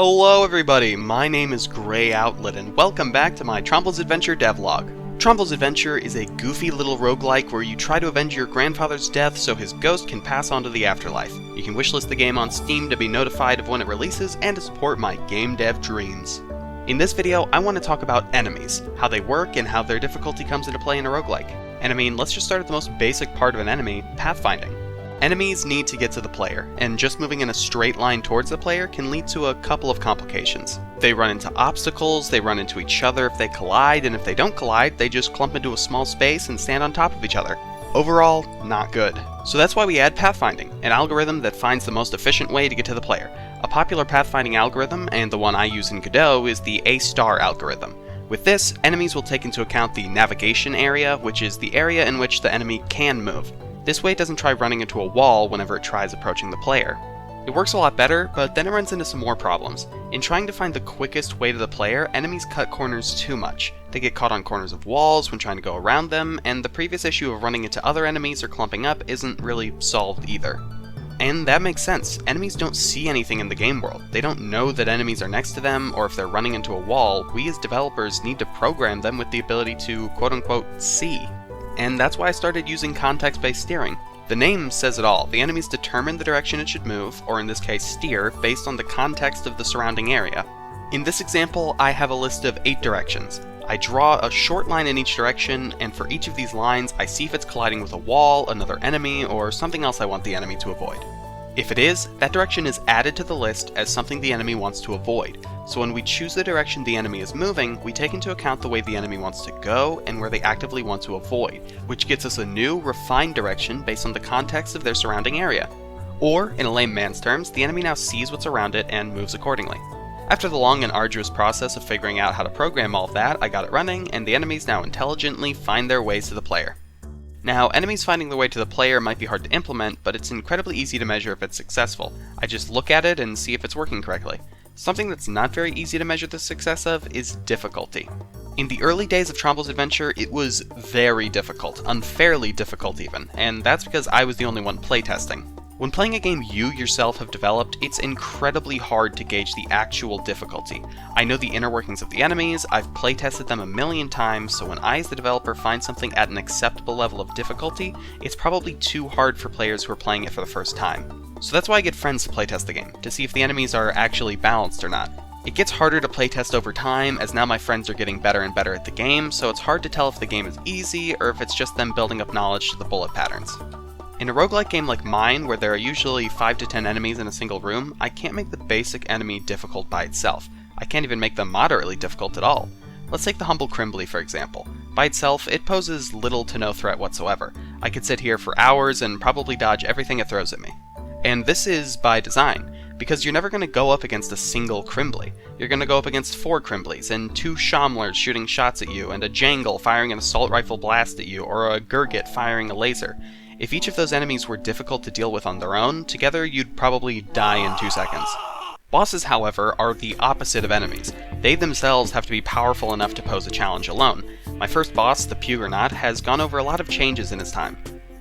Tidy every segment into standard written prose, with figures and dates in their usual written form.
Hello everybody, my name is Grey Outlet and welcome back to my Tromblo's Adventure devlog. Tromblo's Adventure is a goofy little roguelike where you try to avenge your grandfather's death so his ghost can pass on to the afterlife. You can wishlist the game on Steam to be notified of when it releases and to support my game dev dreams. In this video, I want to talk about enemies, how they work and how their difficulty comes into play in a roguelike. And I mean, let's just start at the most basic part of an enemy, pathfinding. Enemies need to get to the player, and just moving in a straight line towards the player can lead to a couple of complications. They run into obstacles, they run into each other if they collide, and if they don't collide, they just clump into a small space and stand on top of each other. Overall, not good. So that's why we add pathfinding, an algorithm that finds the most efficient way to get to the player. A popular pathfinding algorithm, and the one I use in Godot, is the A-star algorithm. With this, enemies will take into account the navigation area, which is the area in which the enemy can move. This way it doesn't try running into a wall whenever it tries approaching the player. It works a lot better, but then it runs into some more problems. In trying to find the quickest way to the player, enemies cut corners too much. They get caught on corners of walls when trying to go around them, and the previous issue of running into other enemies or clumping up isn't really solved either. And that makes sense. Enemies don't see anything in the game world. They don't know that enemies are next to them, or if they're running into a wall, we as developers need to program them with the ability to quote-unquote see. And that's why I started using context-based steering. The name says it all. The enemies determine the direction it should move, or in this case steer, based on the context of the surrounding area. In this example, I have a list of 8 directions. I draw a short line in each direction, and for each of these lines, I see if it's colliding with a wall, another enemy, or something else I want the enemy to avoid. If it is, that direction is added to the list as something the enemy wants to avoid. So when we choose the direction the enemy is moving, we take into account the way the enemy wants to go and where they actively want to avoid, which gets us a new, refined direction based on the context of their surrounding area. Or, in a layman's terms, the enemy now sees what's around it and moves accordingly. After the long and arduous process of figuring out how to program all of that, I got it running, and the enemies now intelligently find their ways to the player. Now, enemies finding their way to the player might be hard to implement, but it's incredibly easy to measure if it's successful. I just look at it and see if it's working correctly. Something that's not very easy to measure the success of is difficulty. In the early days of Tromblo's Adventure, it was very difficult, unfairly difficult even, and that's because I was the only one playtesting. When playing a game you yourself have developed, it's incredibly hard to gauge the actual difficulty. I know the inner workings of the enemies, I've playtested them a million times, so when I as the developer find something at an acceptable level of difficulty, it's probably too hard for players who are playing it for the first time. So that's why I get friends to playtest the game, to see if the enemies are actually balanced or not. It gets harder to playtest over time, as now my friends are getting better and better at the game, so it's hard to tell if the game is easy, or if it's just them building up knowledge to the bullet patterns. In a roguelike game like mine, where there are usually 5 to 10 enemies in a single room, I can't make the basic enemy difficult by itself. I can't even make them moderately difficult at all. Let's take the humble Crimbly for example. By itself, it poses little to no threat whatsoever. I could sit here for hours and probably dodge everything it throws at me. And this is by design, because you're never going to go up against a single Crimbly. You're going to go up against 4 Crimblys, and 2 Shomlers shooting shots at you, and a Jangle firing an assault rifle blast at you, or a Gurgit firing a laser. If each of those enemies were difficult to deal with on their own, together you'd probably die in 2 seconds. Bosses, however, are the opposite of enemies. They themselves have to be powerful enough to pose a challenge alone. My first boss, the Puggernaut, has gone over a lot of changes in his time.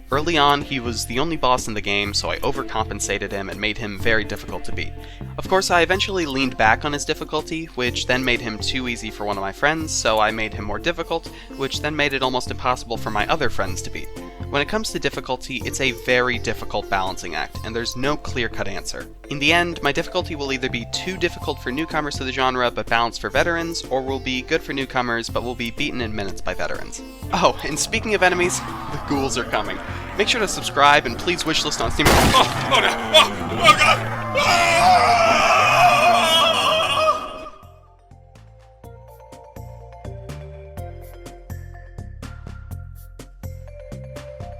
Early on, he was the only boss in the game, so I overcompensated him and made him very difficult to beat. Of course, I eventually leaned back on his difficulty, which then made him too easy for one of my friends, so I made him more difficult, which then made it almost impossible for my other friends to beat. When it comes to difficulty, it's a very difficult balancing act, and there's no clear-cut answer. In the end, my difficulty will either be too difficult for newcomers to the genre but balanced for veterans, or will be good for newcomers but will be beaten in minutes by veterans. Oh, and speaking of enemies, the ghouls are coming. Make sure to subscribe and please wishlist on Steam. Oh no! Oh!